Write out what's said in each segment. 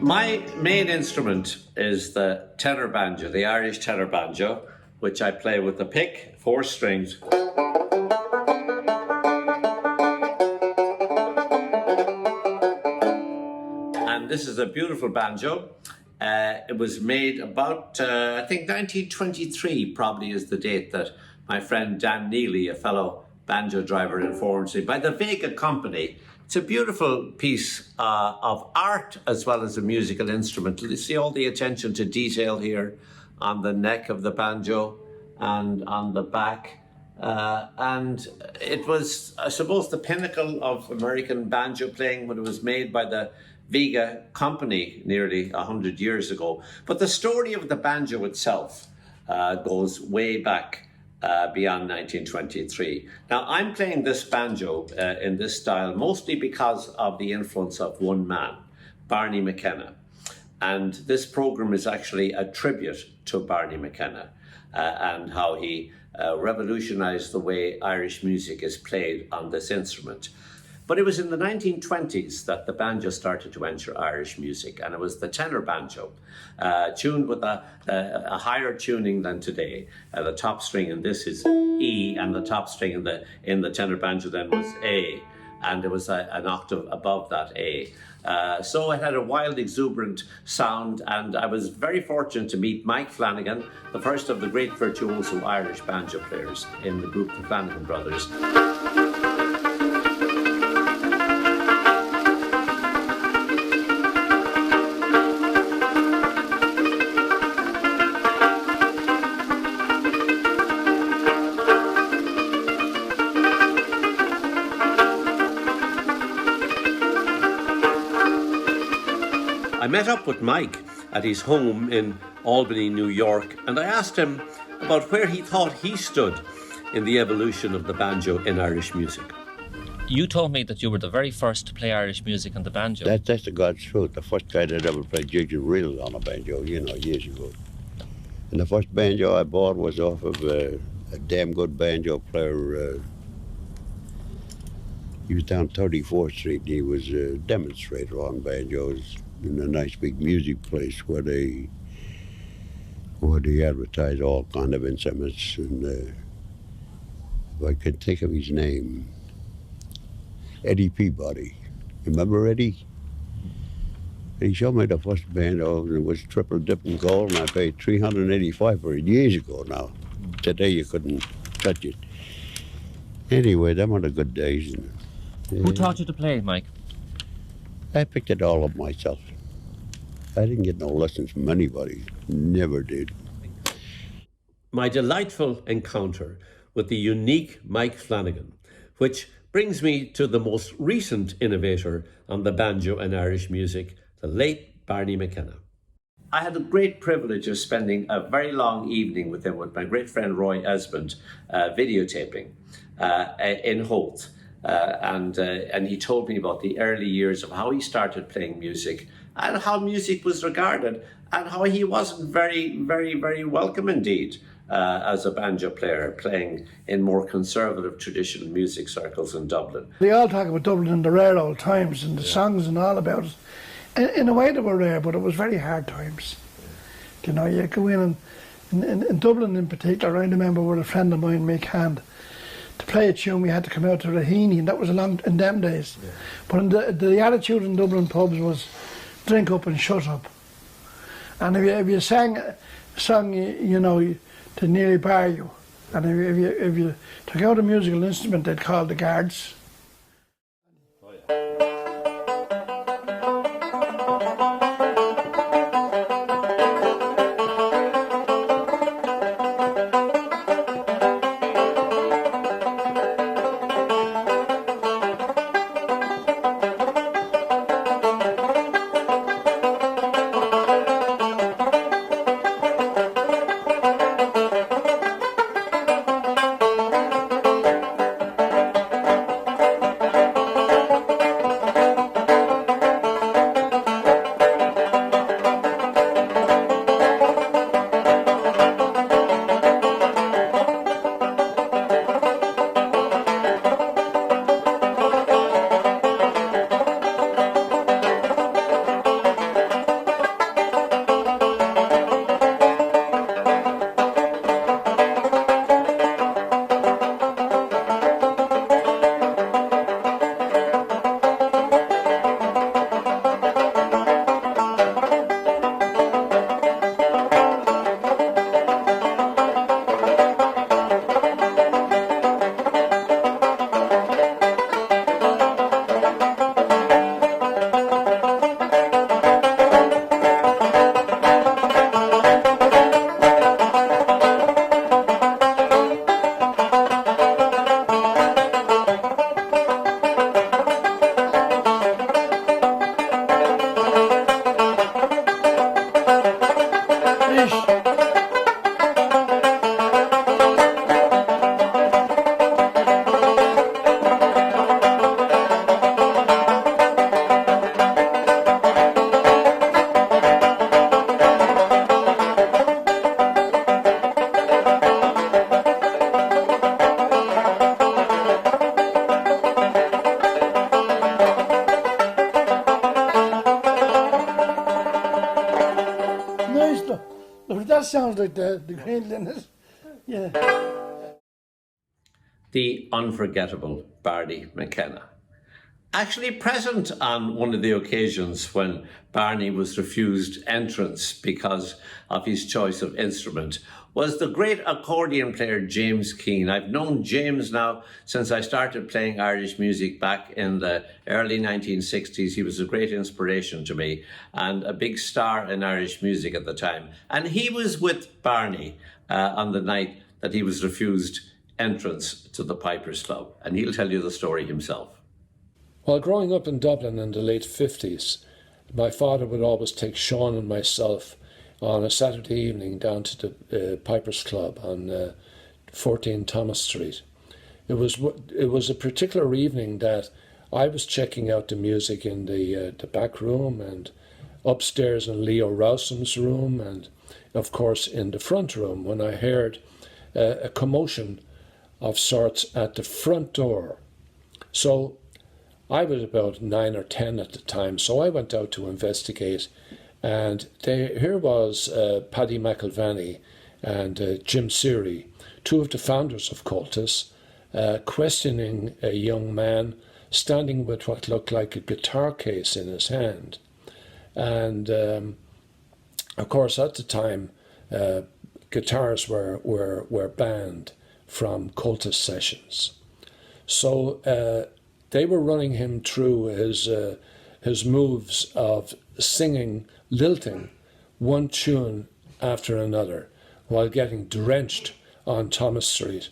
My main instrument is the tenor banjo, the Irish tenor banjo, which I play with the pick, 4 strings. And this is a beautiful banjo. It was made about, I think 1923 probably is the date that my friend Dan Neely, a fellow banjo driver in Florence, by the Vega Company. It's a beautiful piece of art as well as a musical instrument. You see all the attention to detail here on the neck of the banjo and on the back. And it was, I suppose, the pinnacle of American banjo playing when it was made by the Vega Company nearly 100 years ago. But the story of the banjo itself goes way back beyond 1923. Now, I'm playing this banjo in this style mostly because of the influence of one man, Barney McKenna. And this program is actually a tribute to Barney McKenna and how he revolutionized the way Irish music is played on this instrument. But it was in the 1920s that the banjo started to enter Irish music, and it was the tenor banjo, tuned with a higher tuning than today. The top string in this is E, and the top string in the tenor banjo then was A, and it was an octave above that A. So it had a wild, exuberant sound, and I was very fortunate to meet Mike Flanagan, the first of the great virtuoso Irish banjo players in the group, the Flanagan Brothers. I met up with Mike at his home in Albany, New York, and I asked him about where he thought he stood in the evolution of the banjo in Irish music. You told me that you were the very first to play Irish music on the banjo. That's the God's truth. The first guy that ever played jigsaw reels on a banjo, years ago. And the first banjo I bought was off of a damn good banjo player. He was down 34th Street, and he was a demonstrator on banjos in a nice big music place where they advertise all kind of instruments. And if I could think of his name, Eddie Peabody. Remember Eddie? He showed me the first banjo, and it was triple dipped in gold, and I paid $385 for it years ago now. Today you couldn't touch it. Anyway, them were the good days. And, Who taught you to play, Mike? I picked it all up myself. I didn't get no lessons from anybody. Never did. My delightful encounter with the unique Mike Flanagan, which brings me to the most recent innovator on the banjo in Irish music, the late Barney McKenna. I had the great privilege of spending a very long evening with him, with my great friend Roy Esmond, videotaping in Holt. And he told me about the early years of how he started playing music and how music was regarded and how he wasn't very, very, very welcome indeed as a banjo player playing in more conservative traditional music circles in Dublin. They all talk about Dublin in the rare old times and the songs and all about it. In a way they were rare, but it was very hard times. You know, you go in and in Dublin in particular, I remember with a friend of mine, Mick Moloney, to play a tune we had to come out to Raheny, and that was in them days. Yeah. But the attitude in Dublin pubs was drink up and shut up. And if you sang a song, you know, to nearly bar you, and if you took out a musical instrument, they'd call the guards. Look, that sounds like the Green Linnet. Yeah. The unforgettable Barney McKenna. Actually present on one of the occasions when Barney was refused entrance because of his choice of instrument was the great accordion player James Keane. I've known James now since I started playing Irish music back in the early 1960s. He was a great inspiration to me and a big star in Irish music at the time. And he was with Barney on the night that he was refused entrance to the Pipers Club. And he'll tell you the story himself. Well, growing up in Dublin in the late 50s, my father would always take Sean and myself on a Saturday evening down to the Pipers Club on 14 Thomas Street. It was a particular evening that I was checking out the music in the back room and upstairs in Leo Rowsom's room and, of course, in the front room when I heard a commotion of sorts at the front door. So I was about 9 or 10 at the time, so I went out to investigate, and here was Paddy McIlvanney and Jim Seary, two of the founders of Cultus, questioning a young man standing with what looked like a guitar case in his hand. And of course, at the time, guitars were banned from Cultus sessions. So they were running him through his moves of singing, lilting one tune after another while getting drenched on Thomas Street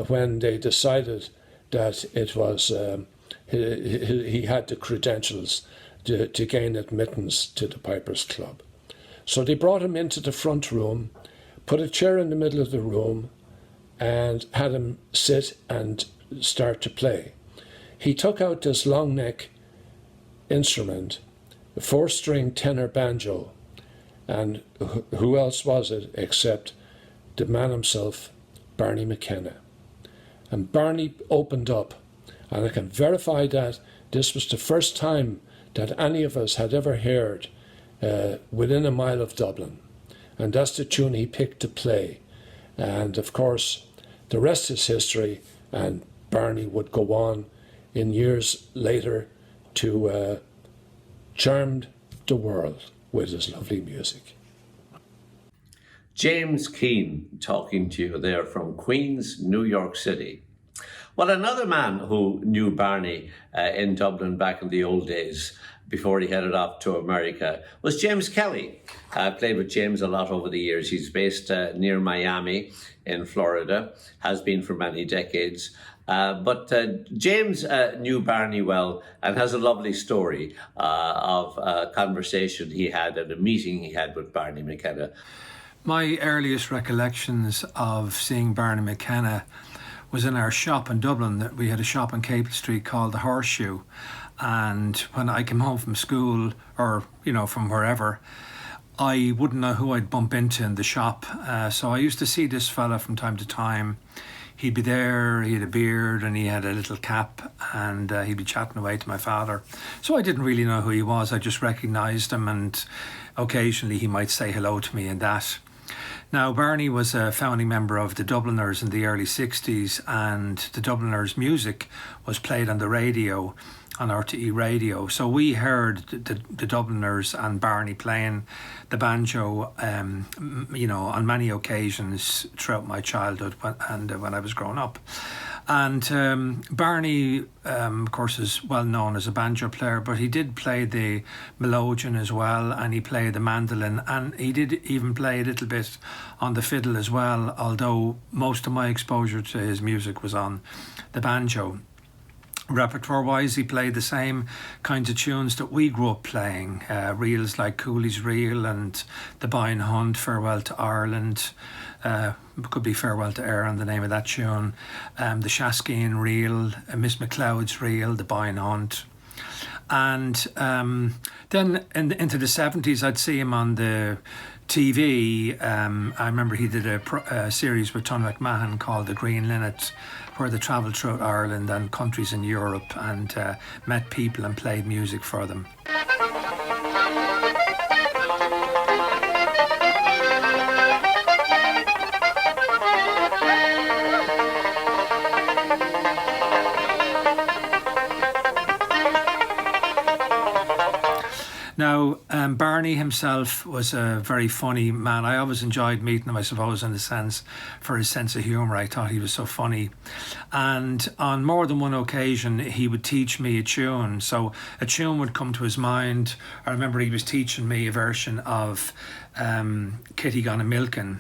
when they decided that it was he had the credentials to gain admittance to the Pipers Club. So they brought him into the front room, put a chair in the middle of the room and had him sit and start to play. He took out this long neck instrument, a 4-string tenor banjo, and who else was it except the man himself, Barney McKenna. And Barney opened up, and I can verify that this was the first time that any of us had ever heard within a mile of Dublin. And that's the tune he picked to play. And of course, the rest is history, and Barney would go on in years later to charm the world with his lovely music. James Keane talking to you there from Queens, New York City. Well, another man who knew Barney in Dublin back in the old days before he headed off to America was James Kelly. I played with James a lot over the years. He's based near Miami in Florida, has been for many decades. But James knew Barney well and has a lovely story of a conversation he had at a meeting he had with Barney McKenna. My earliest recollections of seeing Barney McKenna was in our shop in Dublin. We had a shop on Capel Street called the Horseshoe, and when I came home from school or from wherever, I wouldn't know who I'd bump into in the shop. So I used to see this fella from time to time. He'd be there, he had a beard and he had a little cap, and he'd be chatting away to my father. So I didn't really know who he was, I just recognised him, and occasionally he might say hello to me and that. Now, Barney was a founding member of the Dubliners in the early 60s, and the Dubliners' music was played on the radio, on RTE radio. So we heard the Dubliners and Barney playing the banjo, on many occasions throughout my childhood and when I was growing up. And Barney, of course, is well known as a banjo player, but he did play the melodeon as well, and he played the mandolin, and he did even play a little bit on the fiddle as well, although most of my exposure to his music was on the banjo. Repertoire-wise, he played the same kinds of tunes that we grew up playing, reels like Cooley's Reel and The Boyne Hunt, Farewell to Ireland, could be Farewell to Erin, the name of that tune, the Shaskeen Reel, Miss McLeod's Reel, The Boyne Hunt. And then into the 70s, I'd see him on the TV. I remember he did a series with Tom McMahon called The Green Linnet, where they travelled throughout Ireland and countries in Europe and met people and played music for them. Barney himself was a very funny man. I always enjoyed meeting him, I suppose, in a sense, for his sense of humour. I thought he was so funny. And on more than one occasion, he would teach me a tune. So a tune would come to his mind. I remember he was teaching me a version of Kitty Gone a Milkin'.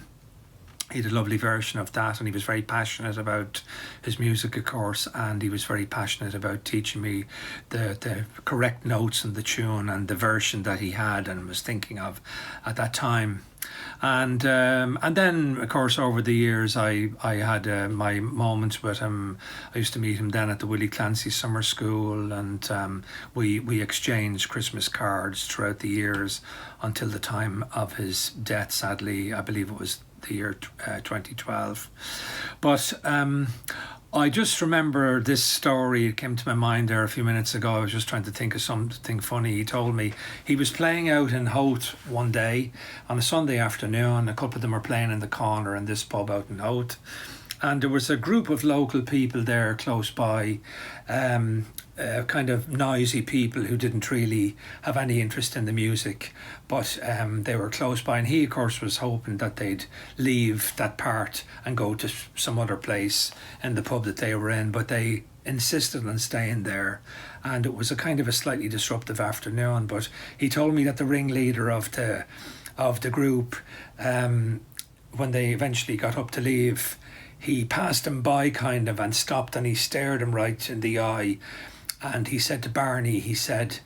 He had a lovely version of that, and he was very passionate about his music, of course, and he was very passionate about teaching me the correct notes in the tune and the version that he had and was thinking of at that time. And then, of course, over the years, I had my moments with him. I used to meet him then at the Willie Clancy Summer School, and we exchanged Christmas cards throughout the years until the time of his death, sadly. I believe it was the year 2012. But I just remember this story. It came to my mind there a few minutes ago. I was just trying to think of something funny. He told me he was playing out in Howth one day on a Sunday afternoon. A couple of them were playing in the corner in this pub out in Howth. And there was a group of local people there close by, kind of noisy people who didn't really have any interest in the music, but they were close by, and he of course was hoping that they'd leave that part and go to some other place in the pub that they were in, but they insisted on staying there, and it was a kind of a slightly disruptive afternoon. But he told me that the ringleader of the group, when they eventually got up to leave, he passed him by kind of and stopped, and he stared him right in the eye. And he said to Barney, he said,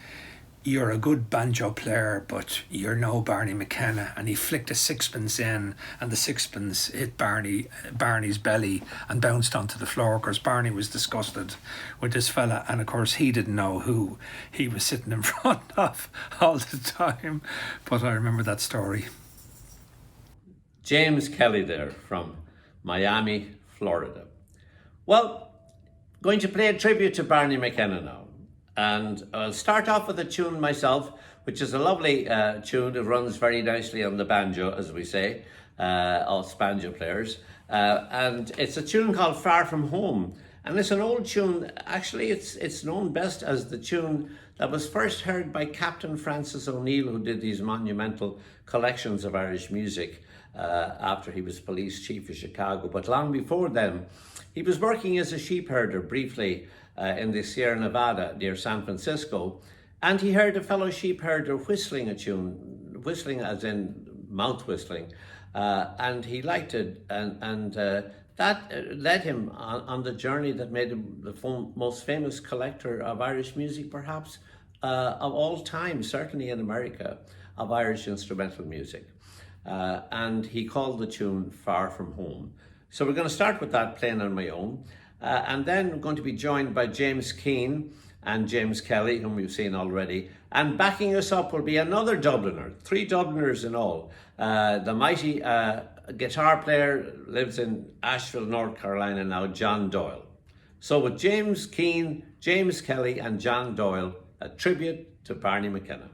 "You're a good banjo player, but you're no Barney McKenna." And he flicked a sixpence in, and the sixpence hit Barney's belly and bounced onto the floor, because Barney was disgusted with this fella. And of course, he didn't know who he was sitting in front of all the time. But I remember that story. James Kelly there from Miami, Florida. Well, going to play a tribute to Barney McKenna now. And I'll start off with a tune myself, which is a lovely tune. It runs very nicely on the banjo, as we say, us banjo players. And it's a tune called Far From Home. And it's an old tune. Actually, it's known best as the tune that was first heard by Captain Francis O'Neill, who did these monumental collections of Irish music after he was police chief of Chicago. But long before then, he was working as a sheep herder briefly in the Sierra Nevada near San Francisco, and he heard a fellow sheep herder whistling a tune, whistling as in mouth whistling, and he liked it, and that led him on the journey that made him the most famous collector of Irish music, perhaps, of all time, certainly in America, of Irish instrumental music. And he called the tune Far From Home. So we're going to start with that, playing on my own. And then we're going to be joined by James Keane and James Kelly, whom we've seen already. And backing us up will be another Dubliner, 3 Dubliners in all. The mighty guitar player lives in Asheville, North Carolina now, John Doyle. So with James Keane, James Kelly and John Doyle, a tribute to Barney McKenna.